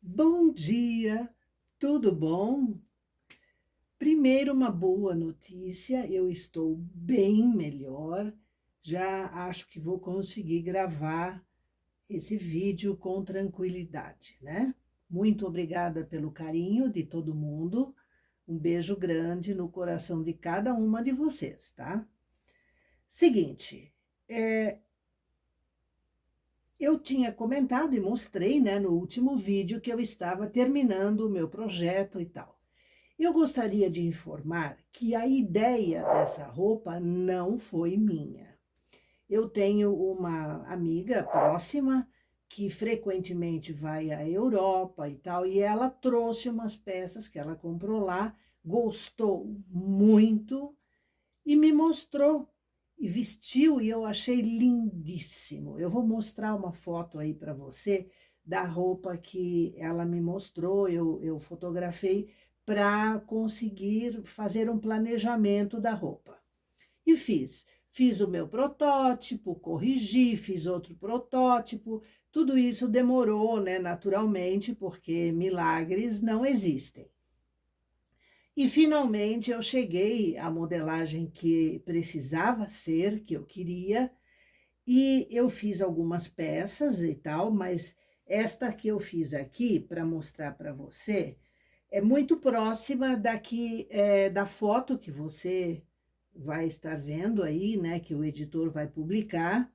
Bom dia, tudo bom? Primeiro, uma boa notícia: eu estou bem melhor. Já acho que vou conseguir gravar esse vídeo com tranquilidade, né? Muito obrigada pelo carinho de todo mundo. Um beijo grande no coração de cada uma de vocês, tá? Seguinte, eu tinha comentado e mostrei, né, no último vídeo que eu estava terminando o meu projeto e tal. Eu gostaria de informar que a ideia dessa roupa não foi minha. Eu tenho uma amiga próxima que frequentemente vai à Europa e tal, e ela trouxe umas peças que ela comprou lá, gostou muito e me mostrou e vestiu, e eu achei lindíssimo. Eu vou mostrar uma foto aí para você da roupa que ela me mostrou, eu fotografei para conseguir fazer um planejamento da roupa. E fiz. Fiz o meu protótipo, corrigi, fiz outro protótipo. Tudo isso demorou, né, naturalmente, porque milagres não existem. E finalmente eu cheguei à modelagem que precisava ser, que eu queria, e eu fiz algumas peças e tal, mas esta que eu fiz aqui para mostrar para você é muito próxima daqui da foto que você vai estar vendo aí, né, que o editor vai publicar.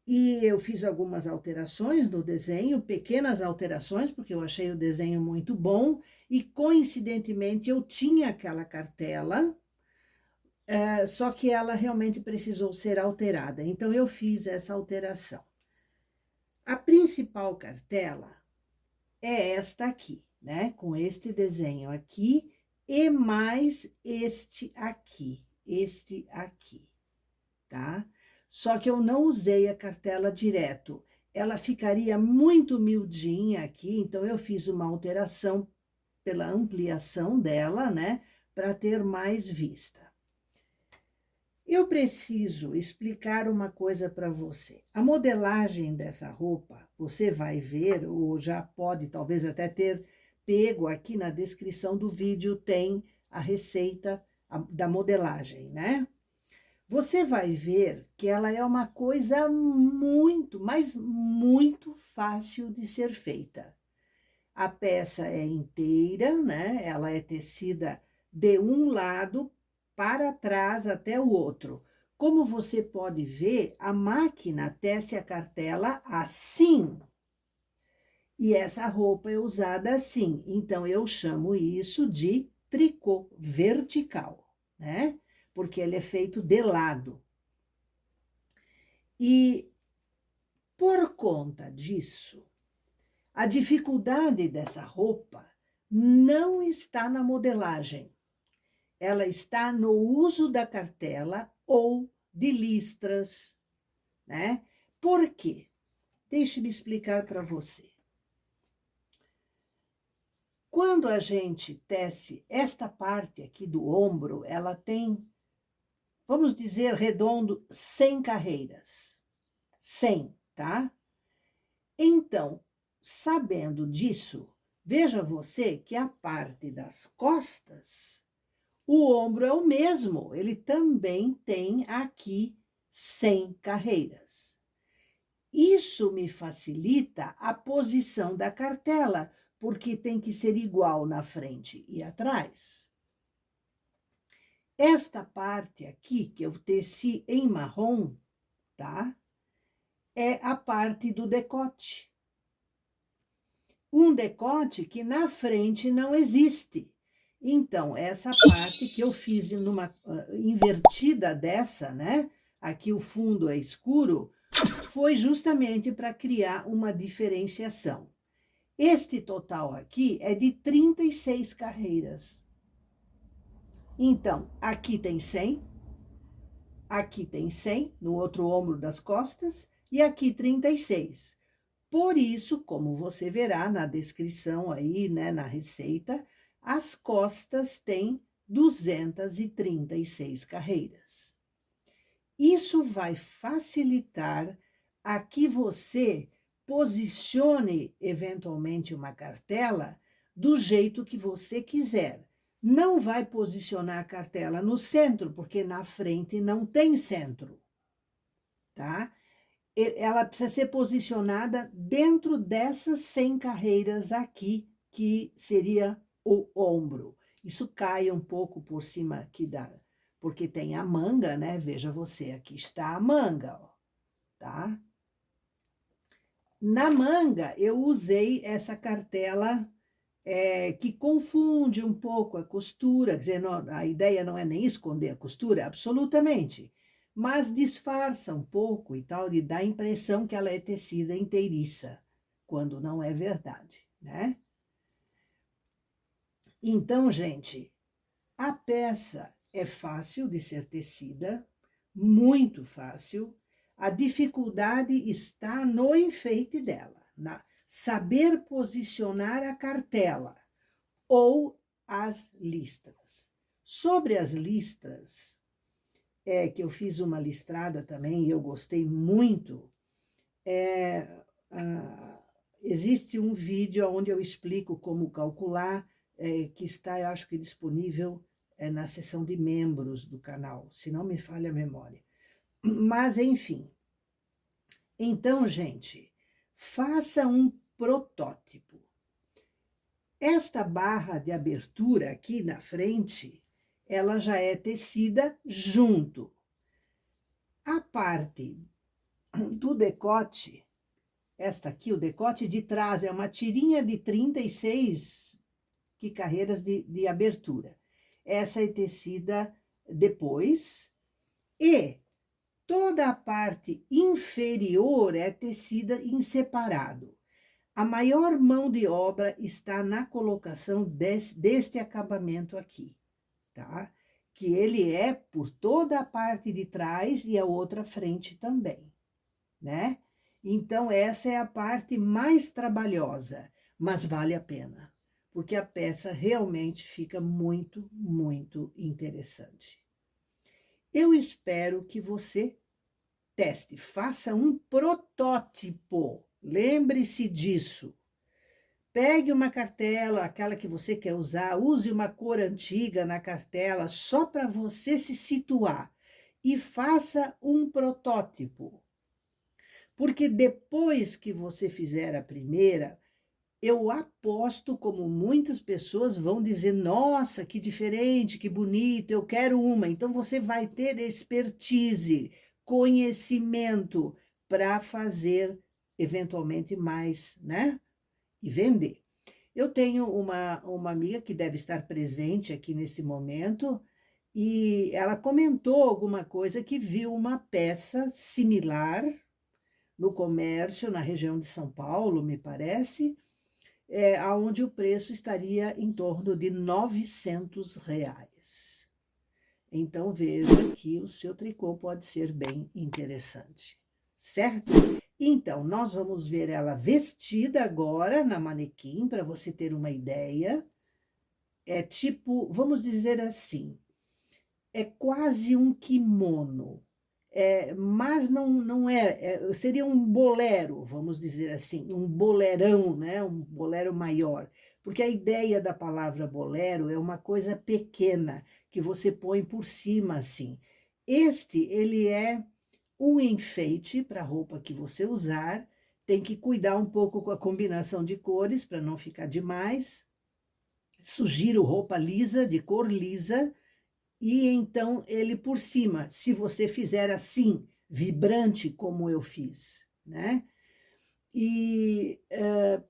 E eu fiz algumas alterações no desenho, pequenas alterações, porque eu achei o desenho muito bom, e coincidentemente eu tinha aquela cartela, só que ela realmente precisou ser alterada. Então eu fiz essa alteração. A principal cartela é esta aqui, né? Com este desenho aqui e mais este aqui, tá? Só que eu não usei a cartela direto. Ela ficaria muito miudinha aqui, então eu fiz uma alteração pela ampliação dela, né? Para ter mais vista. Eu preciso explicar uma coisa para você. A modelagem dessa roupa, você vai ver, ou já pode talvez até ter pego aqui na descrição do vídeo, tem a receita da modelagem, né? Você vai ver que ela é uma coisa muito, mas muito fácil de ser feita. A peça é inteira, né? Ela é tecida de um lado para trás até o outro. Como você pode ver, a máquina tece a cartela assim. E essa roupa é usada assim. Então, eu chamo isso de tricô vertical, né? Porque ele é feito de lado. E por conta disso, a dificuldade dessa roupa não está na modelagem, ela está no uso da cartela ou de listras, né? Por quê? Deixe-me explicar para você. Quando a gente tece esta parte aqui do ombro, ela tem, vamos dizer, redondo, 100 carreiras. 100, tá? Então, sabendo disso, veja você que a parte das costas, o ombro é o mesmo, ele também tem aqui 100 carreiras. Isso me facilita a posição da cartela, porque tem que ser igual na frente e atrás. Esta parte aqui, que eu teci em marrom, tá? É a parte do decote. Um decote que na frente não existe. Então, essa parte que eu fiz numa invertida dessa, né? Aqui o fundo é escuro, foi justamente para criar uma diferenciação. Este total aqui é de 36 carreiras. Então, aqui tem 100 no outro ombro das costas e aqui 36. Por isso, como você verá na descrição aí, né, na receita, as costas têm 236 carreiras. Isso vai facilitar a que você posicione eventualmente uma cartela do jeito que você quiser. Não vai posicionar a cartela no centro, porque na frente não tem centro, tá? Ela precisa ser posicionada dentro dessas 100 carreiras aqui, que seria o ombro. Isso cai um pouco por cima aqui porque tem a manga, né? Veja você, aqui está a manga, ó, tá? Na manga, eu usei essa cartela que confunde um pouco a costura, quer dizer, a ideia não é nem esconder a costura, absolutamente, mas disfarça um pouco e tal, e dá a impressão que ela é tecida inteiriça, quando não é verdade, né? Então, gente, a peça é fácil de ser tecida, muito fácil. A dificuldade está no enfeite dela, saber posicionar a cartela ou as listras. Sobre as listras, que eu fiz uma listrada também e eu gostei muito, existe um vídeo onde eu explico como calcular, que está, eu acho que disponível na seção de membros do canal, se não me falha a memória. Mas, enfim. Então, gente, faça um protótipo. Esta barra de abertura aqui na frente, ela já é tecida junto. A parte do decote, esta aqui, o decote de trás, é uma tirinha de 36 carreiras de abertura. Essa é tecida depois. E toda a parte inferior é tecida em separado. A maior mão de obra está na colocação deste acabamento aqui, tá? Que ele é por toda a parte de trás e a outra frente também, né? Então, essa é a parte mais trabalhosa, mas vale a pena, porque a peça realmente fica muito, muito interessante. Eu espero que você teste, faça um protótipo. Lembre-se disso. Pegue uma cartela, aquela que você quer usar, use uma cor antiga na cartela, só para você se situar. E faça um protótipo. Porque depois que você fizer a primeira, eu aposto como muitas pessoas vão dizer, nossa, que diferente, que bonito, eu quero uma. Então, você vai ter expertise, conhecimento para fazer, eventualmente, mais, né? E vender. Eu tenho uma amiga que deve estar presente aqui nesse momento, e ela comentou alguma coisa que viu uma peça similar no comércio, na região de São Paulo, me parece, onde o preço estaria em torno de R$ 900. Então, veja que o seu tricô pode ser bem interessante, certo? Então, nós vamos ver ela vestida agora na manequim, para você ter uma ideia. É tipo, vamos dizer assim, é quase um kimono. Mas não seria um bolero, vamos dizer assim, um bolerão, né? Um bolero maior. Porque a ideia da palavra bolero é uma coisa pequena, que você põe por cima, assim. Ele é um enfeite para a roupa que você usar, tem que cuidar um pouco com a combinação de cores, para não ficar demais. Sugiro roupa lisa, de cor lisa, e então ele por cima, se você fizer assim, vibrante como eu fiz, né? E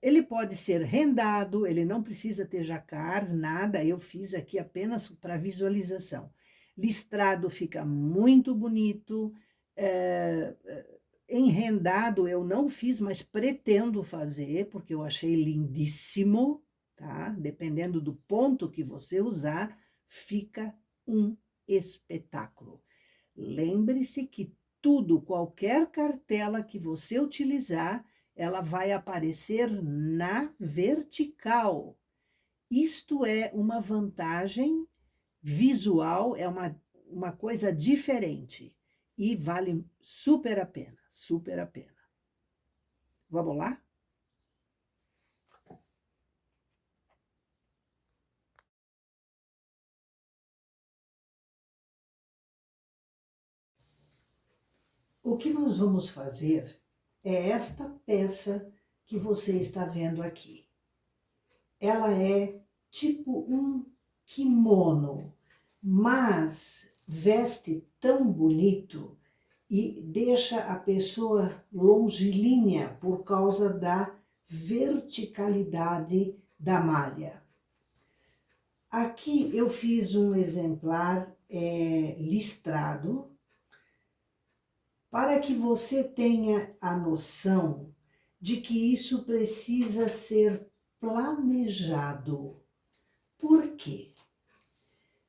ele pode ser rendado, ele não precisa ter jacar, nada, eu fiz aqui apenas para visualização. Listrado fica muito bonito, enrendado eu não fiz, mas pretendo fazer, porque eu achei lindíssimo, tá? Dependendo do ponto que você usar, fica um espetáculo. Lembre-se que tudo, qualquer cartela que você utilizar, ela vai aparecer na vertical. Isto é uma vantagem visual, é uma coisa diferente e vale super a pena, super a pena. Vamos lá? O que nós vamos fazer é esta peça que você está vendo aqui. Ela é tipo um kimono, mas veste tão bonito e deixa a pessoa longilínea por causa da verticalidade da malha. Aqui eu fiz um exemplar listrado, para que você tenha a noção de que isso precisa ser planejado. Por quê?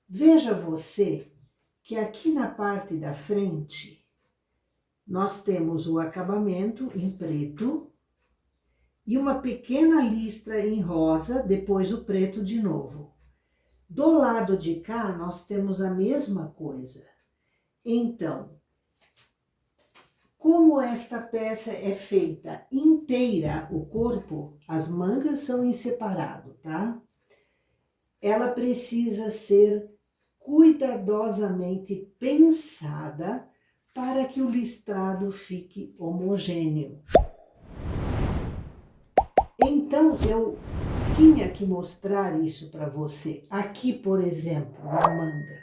Veja você que aqui na parte da frente nós temos o acabamento em preto e uma pequena listra em rosa, depois o preto de novo. Do lado de cá nós temos a mesma coisa. Então, como esta peça é feita inteira, o corpo, as mangas são em separado, tá? Ela precisa ser cuidadosamente pensada para que o listrado fique homogêneo. Então, eu tinha que mostrar isso para você. Aqui, por exemplo, na manga.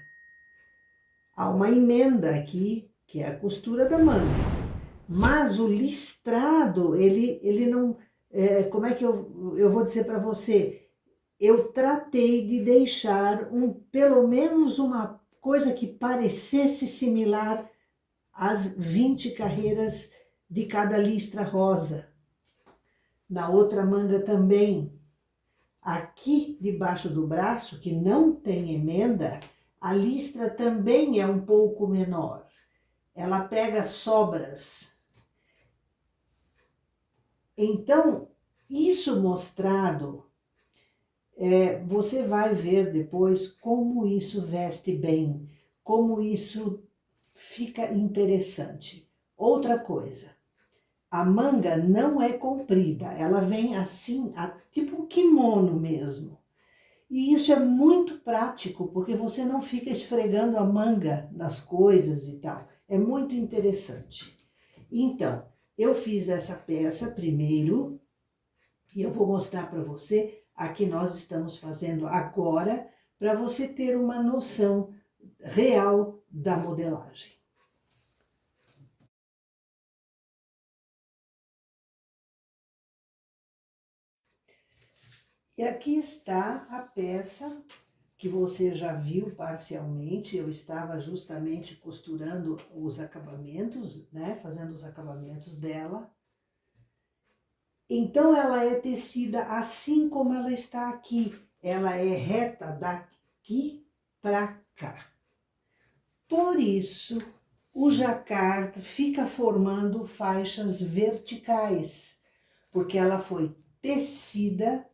Há uma emenda aqui, que é a costura da manga. Mas o listrado, ele não... como é que eu vou dizer para você? Eu tratei de deixar pelo menos uma coisa que parecesse similar às 20 carreiras de cada listra rosa. Na outra manga também. Aqui debaixo do braço, que não tem emenda, a listra também é um pouco menor. Ela pega sobras. Então, isso mostrado, você vai ver depois como isso veste bem, como isso fica interessante. Outra coisa, a manga não é comprida, ela vem assim, tipo um kimono mesmo. E isso é muito prático, porque você não fica esfregando a manga nas coisas e tal. É muito interessante. Então, eu fiz essa peça primeiro, e eu vou mostrar para você a que nós estamos fazendo agora, para você ter uma noção real da modelagem. E aqui está a peça que você já viu parcialmente. Eu estava justamente costurando os acabamentos, né, fazendo os acabamentos dela. Então, ela é tecida assim como ela está aqui. Ela é reta daqui para cá. Por isso, o jacquard fica formando faixas verticais, porque ela foi tecida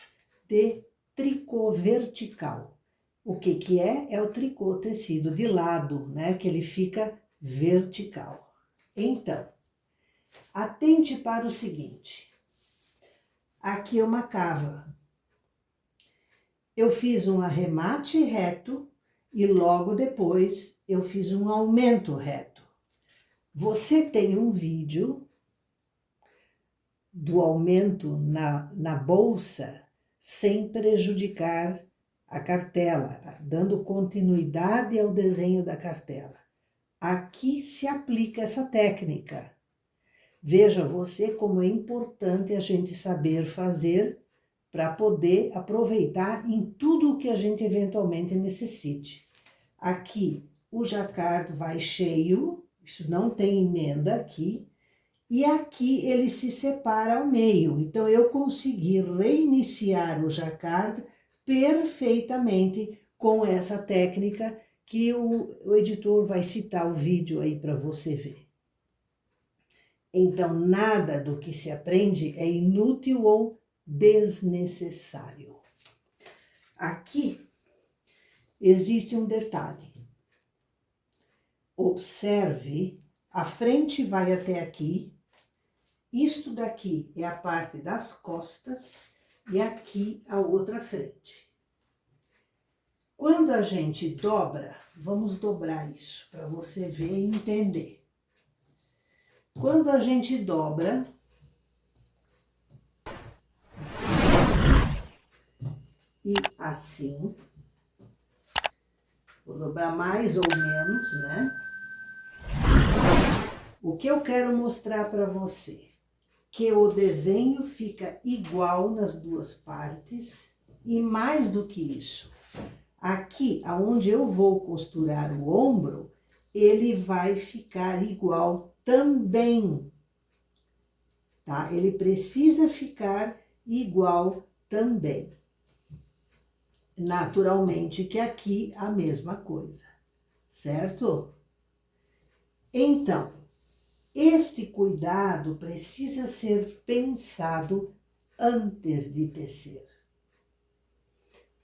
de tricô vertical. O que que é? É o tricô tecido de lado, né? Que ele fica vertical. Então, atente para o seguinte. Aqui é uma cava. Eu fiz um arremate reto e logo depois eu fiz um aumento reto. Você tem um vídeo do aumento na bolsa sem prejudicar a cartela, dando continuidade ao desenho da cartela. Aqui se aplica essa técnica. Veja você como é importante a gente saber fazer para poder aproveitar em tudo o que a gente eventualmente necessite. Aqui o jacquard vai cheio, isso não tem emenda aqui, e aqui ele se separa ao meio. Então eu consegui reiniciar o jacquard perfeitamente com essa técnica que o editor vai citar o vídeo aí para você ver. Então, nada do que se aprende é inútil ou desnecessário. Aqui existe um detalhe. Observe, a frente vai até aqui Isto daqui é a parte das costas e aqui a outra frente. Quando a gente dobra, vamos dobrar isso para você ver e entender. Quando a gente dobra, assim e assim, vou dobrar mais ou menos, né? O que eu quero mostrar para você? Que o desenho fica igual nas duas partes e mais do que isso, aqui aonde eu vou costurar o ombro, ele vai ficar igual também, tá? Ele precisa ficar igual também. Naturalmente que aqui a mesma coisa, certo? Então, este cuidado precisa ser pensado antes de tecer.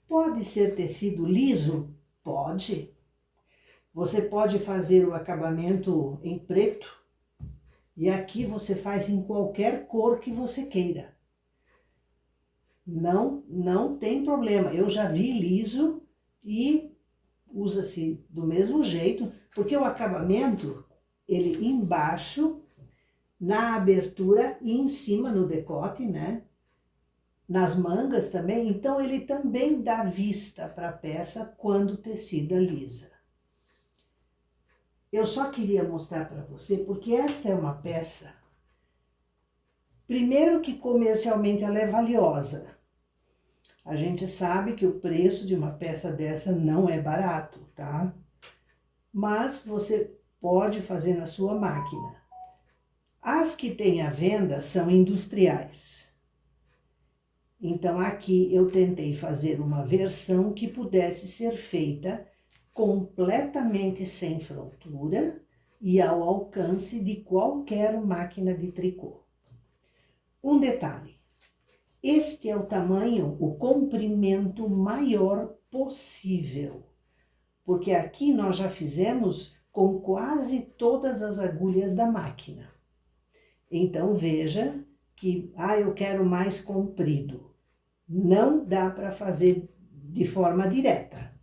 Pode ser tecido liso? Pode. Você pode fazer o acabamento em preto e aqui você faz em qualquer cor que você queira. Não tem problema. Eu já vi liso e usa-se do mesmo jeito, porque o acabamento, ele embaixo, na abertura e em cima no decote, né? Nas mangas também, então ele também dá vista para a peça quando tecida lisa. Eu só queria mostrar para você, porque esta é uma peça, primeiro que comercialmente ela é valiosa. A gente sabe que o preço de uma peça dessa não é barato, tá? Mas você pode fazer na sua máquina. As que tem à venda são industriais. Então, aqui eu tentei fazer uma versão que pudesse ser feita completamente sem frontura e ao alcance de qualquer máquina de tricô. Um detalhe, este é o tamanho, o comprimento maior possível, porque aqui nós já fizemos com quase todas as agulhas da máquina. Então, veja que, eu quero mais comprido. Não dá para fazer de forma direta,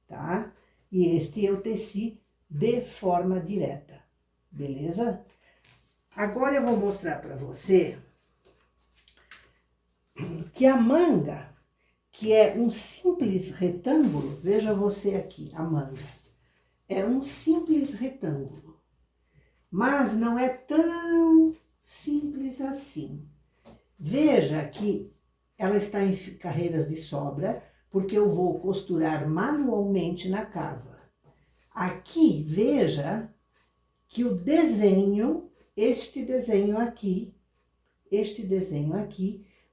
tá? E este eu teci de forma direta, beleza? Agora eu vou mostrar para você que a manga, que é um simples retângulo, veja você aqui, a manga, é um simples retângulo, mas não é tão simples assim. Veja que ela está em carreiras de sobra, porque eu vou costurar manualmente na cava. Aqui, veja que o desenho, este desenho aqui,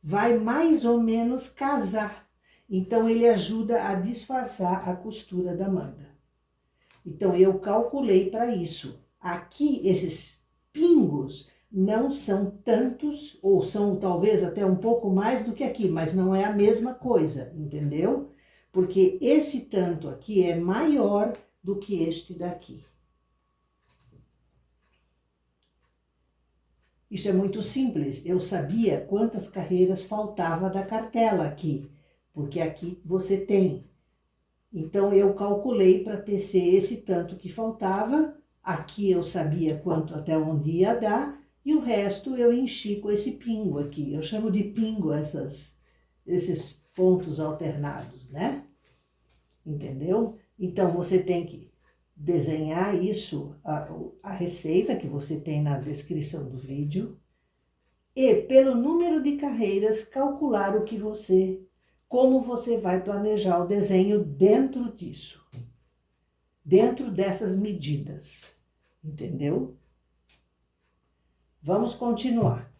vai mais ou menos casar. Então, ele ajuda a disfarçar a costura da manga. Então, eu calculei para isso. Aqui, esses pingos não são tantos, ou são talvez até um pouco mais do que aqui, mas não é a mesma coisa, entendeu? Porque esse tanto aqui é maior do que este daqui. Isso é muito simples, eu sabia quantas carreiras faltava da cartela aqui, porque aqui você tem. Então, eu calculei para tecer esse tanto que faltava, aqui eu sabia quanto até onde ia dar, e o resto eu enchi com esse pingo aqui. Eu chamo de pingo esses pontos alternados, né? Entendeu? Então, você tem que desenhar isso, a receita que você tem na descrição do vídeo, e pelo número de carreiras, calcular como você vai planejar o desenho dentro disso, dentro dessas medidas, entendeu? Vamos continuar.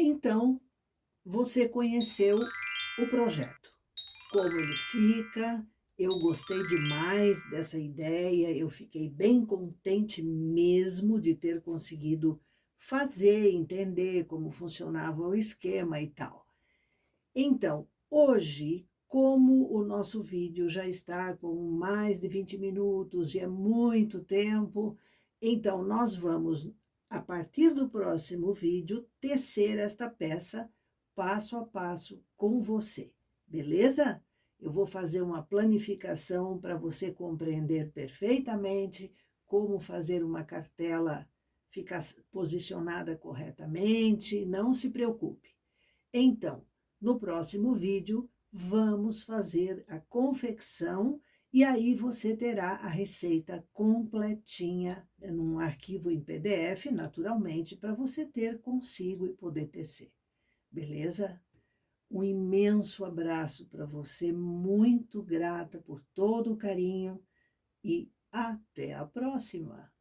Então, você conheceu o projeto, como ele fica. Eu gostei demais dessa ideia, eu fiquei bem contente mesmo de ter conseguido fazer, entender como funcionava o esquema e tal. Então, hoje, como o nosso vídeo já está com mais de 20 minutos e é muito tempo, então nós vamos, a partir do próximo vídeo, tecer esta peça passo a passo com você, beleza? Eu vou fazer uma planificação para você compreender perfeitamente como fazer uma cartela ficar posicionada corretamente, não se preocupe. Então, no próximo vídeo, vamos fazer a confecção e aí você terá a receita completinha num arquivo em PDF, naturalmente, para você ter consigo e poder tecer. Beleza? Um imenso abraço para você, muito grata por todo o carinho e até a próxima!